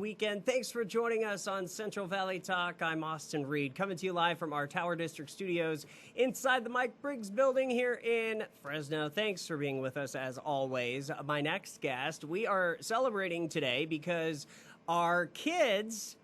Weekend. Thanks for joining us on Central Valley Talk. I'm Austin Reed, coming to you live from our Tower District studios inside the Mike Briggs building here in Fresno. Thanks for being with us as always. My next guest, we are celebrating today because our kids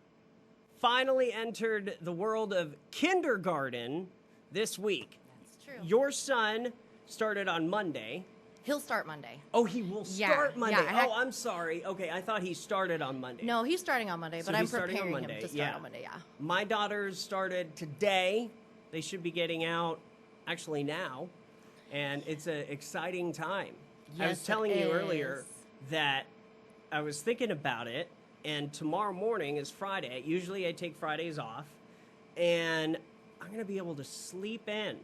finally entered the world of kindergarten this week. That's true. Your son started on Monday. He'll start Monday. Oh, he will start Monday. Yeah, I'm sorry. Okay, I thought he started on Monday. No, he's starting on Monday, So but I'm he's starting preparing on him Monday, to start yeah. on Monday, yeah. My daughters started today. They should be getting out actually now, and it's an exciting time. I was Yes, telling it you earlier is. that I was thinking about it, and tomorrow morning is Friday. Usually I take Fridays off, and I'm going to be able to sleep in.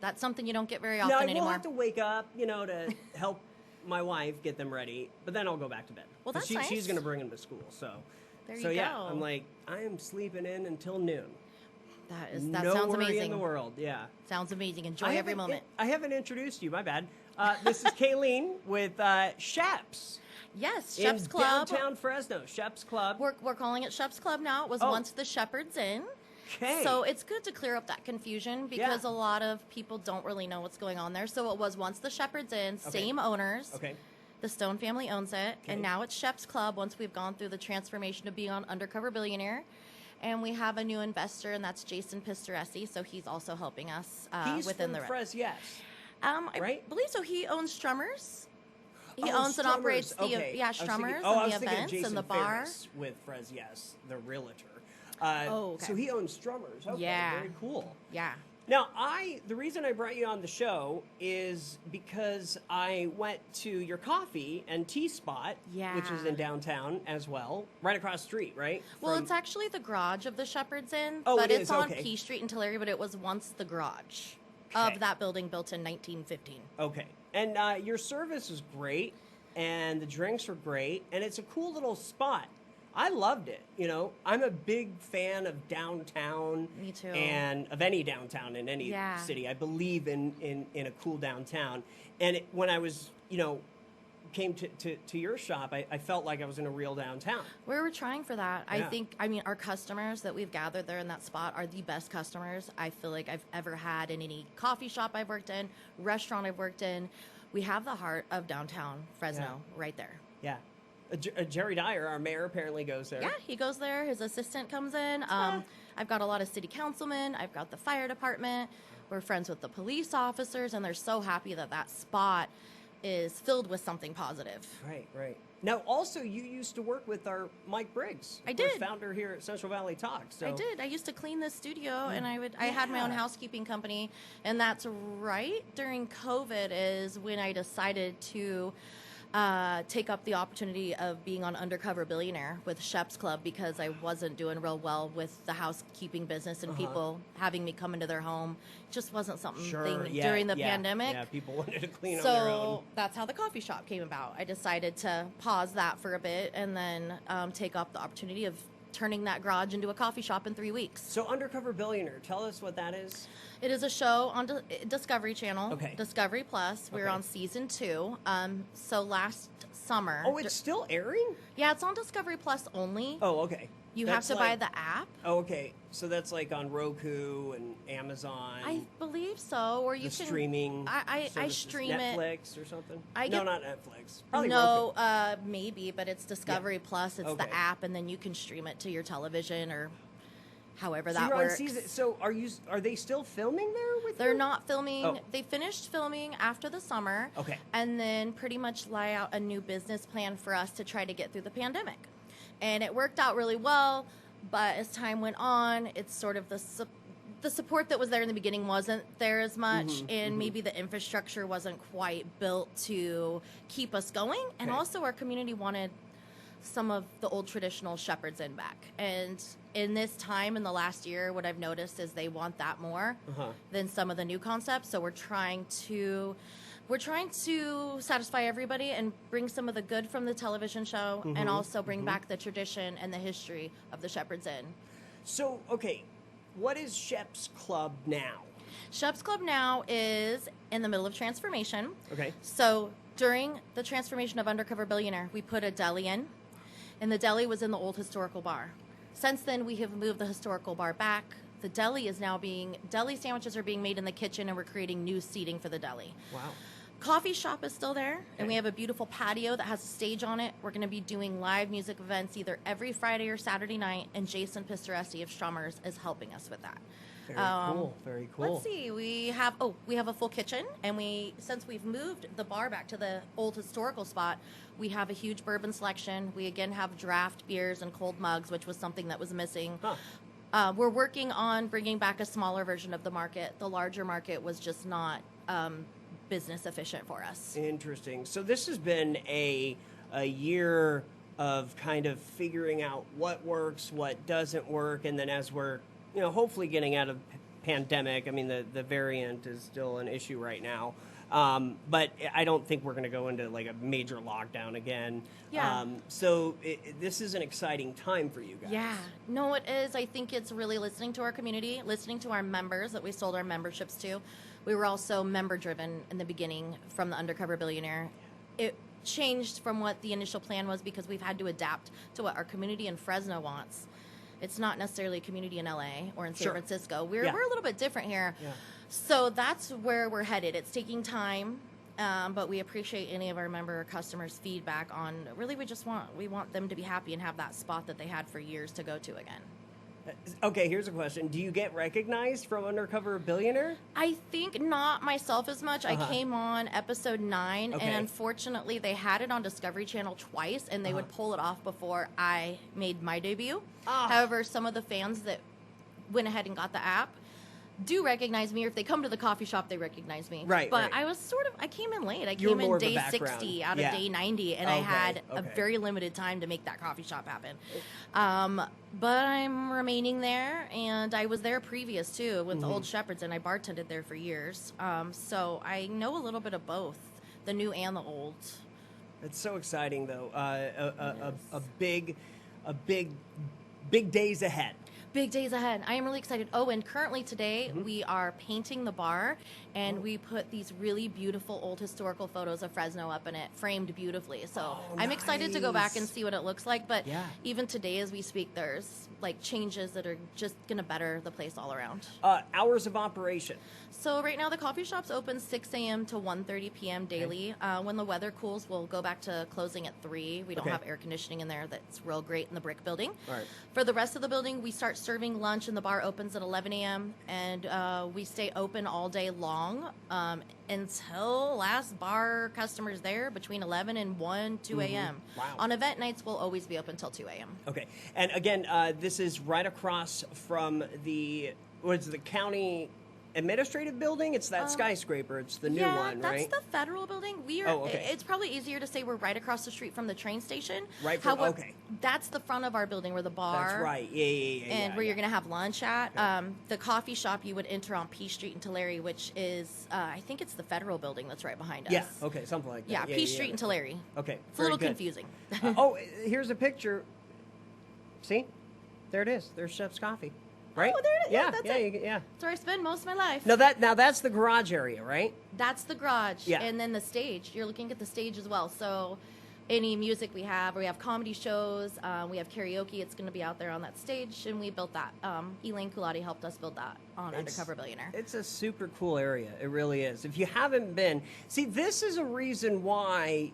That's something you don't get very Now, often I will anymore. have to wake up, to help my wife get them ready, but then I'll go back to bed. Well, 'Cause that's nice. She's going to bring them to school, so. There So you yeah, go. I'm like, I am sleeping in until noon. That No sounds worry amazing. in the world, yeah. Sounds amazing. Enjoy I every haven't- moment. I haven't introduced you, my bad. This is Kayleen with Shep's. Yes, In Shep's Club. downtown Fresno, Shep's Club. We're calling it Shep's Club now. It was Oh. once the Shepherd's Inn. Okay. So it's good to clear up that confusion because a lot of people don't really know what's going on there. So it was once the Shepherd's Inn, Okay. same owners. Okay. The Stone family owns it, Okay. and now it's Shep's Club once we've gone through the transformation of being on Undercover Billionaire. And we have a new investor, and that's Jason Pistoresi, so he's also helping us He's within from the rest. Fres, yes. I right? believe so. He owns Strummers. He Oh, owns and operates Strummers. the Okay. Strummers I and was the thinking of events Jason and the bar. Ferris with Fres, yes, the realtor. Okay. So he owns Strummers. Okay, Yeah. very cool. Yeah. Now, the reason I brought you on the show is because I went to your coffee and tea spot, which is Yeah. in downtown as well, right across the street, right? Well, From- it's actually the garage of the Shepherd's Inn, Oh, but it it's is, on okay. P Street in Tulare, but it was once the garage Okay. of that building built in 1915. Okay. And your service is great, and the drinks are great, and it's a cool little spot. I loved it. I'm a big fan of downtown. Me too. And of any downtown in any Yeah. city. I believe in a cool downtown. And when I was, came to your shop, I felt like I was in a real downtown. We were trying for that. Yeah. Our customers that we've gathered there in that spot are the best customers I feel like I've ever had in any coffee shop I've worked in, restaurant I've worked in. We have the heart of downtown Fresno right there. Yeah. Jerry Dyer, our mayor, apparently goes there. Yeah, he goes there. His assistant comes in. I've got a lot of city councilmen. I've got the fire department. We're friends with the police officers, and they're so happy that that spot is filled with something positive. Right. Now, also, you used to work with our Mike Briggs. I of course, did. Founder here at Central Valley Talk. So. I did. I used to clean the studio, and I had my own Yeah. housekeeping company, and that's right during COVID is when I decided to take up the opportunity of being on Undercover Billionaire with Shep's Club because I wasn't doing real well with the housekeeping business and people having me come into their home. It just wasn't something during the pandemic. Yeah, people wanted to clean on their own. So that's how the coffee shop came about. I decided to pause that for a bit and then take up the opportunity of turning that garage into a coffee shop in 3 weeks. So, Undercover Billionaire, tell us what that is. It is a show on Discovery Channel, Okay. Discovery Plus. We're Okay. on season 2. So last summer. Oh, it's still airing? Yeah, it's on Discovery Plus only. Oh, okay. You That's have to buy like- the app. Oh, okay. So that's like on Roku and Amazon. I believe so. Or you the can streaming. I services, stream it. Netflix or something. I no, get- not Netflix. Probably No, Roku. maybe, but it's Discovery Plus. It's Okay. the app, and then you can stream it to your television or however So that you're on works. season. So are they still filming there with They're you? not filming. Oh. They finished filming after the summer. Okay. And then pretty much lay out a new business plan for us to try to get through the pandemic. And it worked out really well, but as time went on, it's sort of the support that was there in the beginning wasn't there as much, and maybe the infrastructure wasn't quite built to keep us going. And Okay. also our community wanted some of the old traditional Shepherd's Inn back. And in this time, in the last year, what I've noticed is they want that more than some of the new concepts. So we're trying to satisfy everybody and bring some of the good from the television show and also bring back the tradition and the history of the Shepherd's Inn. So, okay, what is Shep's Club now? Shep's Club now is in the middle of transformation. Okay. So during the transformation of Undercover Billionaire, we put a deli in. and the deli was in the old historical bar. Since then, we have moved the historical bar back. The deli deli sandwiches are being made in the kitchen, and we're creating new seating for the deli. Wow. Coffee shop is still there, and we have a beautiful patio that has a stage on it. We're going to be doing live music events either every Friday or Saturday night, and Jason Pistoresi of Strummers is helping us with that. Very cool. Very cool. Let's see. We have a full kitchen, and since we've moved the bar back to the old historical spot, we have a huge bourbon selection. We again have draft beers and cold mugs, which was something that was missing. We're working on bringing back a smaller version of the market. The larger market was just not business efficient for us. Interesting. So this has been a year of kind of figuring out what works, what doesn't work, and then as we're hopefully getting out of pandemic. I mean, the variant is still an issue right now. But I don't think we're going to go into like a major lockdown again. Yeah. So this is an exciting time for you guys. Yeah. No, it is. I think it's really listening to our community, listening to our members that we sold our memberships to. We were also member-driven in the beginning from the Undercover Billionaire. It changed from what the initial plan was because we've had to adapt to what our community in Fresno wants. It's not necessarily a community in LA or in San Francisco. We're a little bit different here. Yeah. So that's where we're headed. It's taking time, but we appreciate any of our member or customers' feedback on really we want them to be happy and have that spot that they had for years to go to again. Okay, here's a question. Do you get recognized from Undercover Billionaire? I think not myself as much. I came on episode 9, and unfortunately they had it on Discovery Channel twice, and they would pull it off before I made my debut. However, some of the fans that went ahead and got the app do recognize me, or if they come to the coffee shop, they recognize me. Right. But I was I came in late. I came in day 60 out of day 90, and I had a very limited time to make that coffee shop happen. But I'm remaining there, and I was there previous too with the old Shepherds, and I bartended there for years. So I know a little bit of both, the new and the old. It's so exciting, though. A big days ahead. Big days ahead. I am really excited. Oh, and currently today we are painting the bar, and we put these really beautiful old historical photos of Fresno up in it, framed beautifully. So I'm excited to go back and see what it looks like. But even today as we speak, there's like changes that are just going to better the place all around. Hours of operation. So right now the coffee shop's open 6 a.m. to 1:30 p.m. daily. When the weather cools, we'll go back to closing at 3. We don't have air conditioning in there. That's real great in the brick building. All right. For the rest of the building, we start serving lunch, and the bar opens at 11 a.m. And we stay open all day long until last bar customers there between 11 and 1, 2 a.m. Wow. On event nights, we'll always be open till 2 a.m. Okay. And again, this is right across from the county administrative building? It's that skyscraper. It's the new one, right? Yeah, that's the federal building. We are. It's probably easier to say we're right across the street from the train station. Right. Okay. That's the front of our building where the bar. That's right. Yeah. And where you're going to have lunch at. Okay. The coffee shop you would enter on P Street in Tulare, which is, I think it's the federal building that's right behind us. Yeah. Okay. Something like that. Yeah. P Street in Tulare. Okay. It's a little confusing. Here's a picture. See, there it is. There's Shep's Coffee. Right? Oh, there it is. Yeah, that's it. That's where I spend most of my life. Now that's the garage area, right? That's the garage. Yeah. And then the stage. You're looking at the stage as well. So any music we have comedy shows, we have karaoke. It's going to be out there on that stage, and we built that. Elaine Kulati helped us build that on Undercover Billionaire. It's a super cool area. It really is. If you haven't been, see, this is a reason why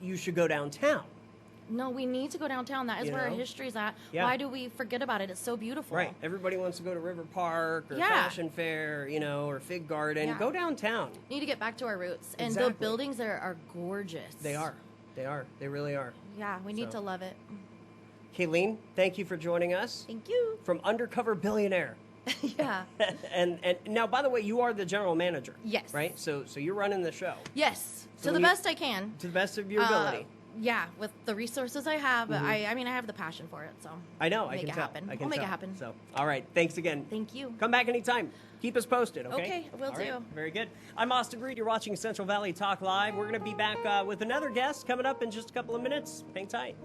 you should go downtown. No, we need to go downtown. That is where our history's at. Yeah. Why do we forget about it? It's so beautiful. Right. Everybody wants to go to River Park or Fashion Fair, or Fig Garden. Yeah. Go downtown. We need to get back to our roots. And the buildings there are gorgeous. They are. They really are. Yeah, we need to love it. Kayleen, thank you for joining us. Thank you. From Undercover Billionaire. Yeah. and now, by the way, you are the general manager. Yes. Right? So you're running the show. Yes. So to the best I can. To the best of your ability. Yeah, with the resources I have, I have the passion for it, so I know, I can tell. happen. We'll make it happen. So, all right, thanks again. Thank you. Come back anytime. Keep us posted, okay? Okay, will do. Right, very good. I'm Austin Reed. You're watching Central Valley Talk Live. We're going to be back with another guest coming up in just a couple of minutes. Hang tight.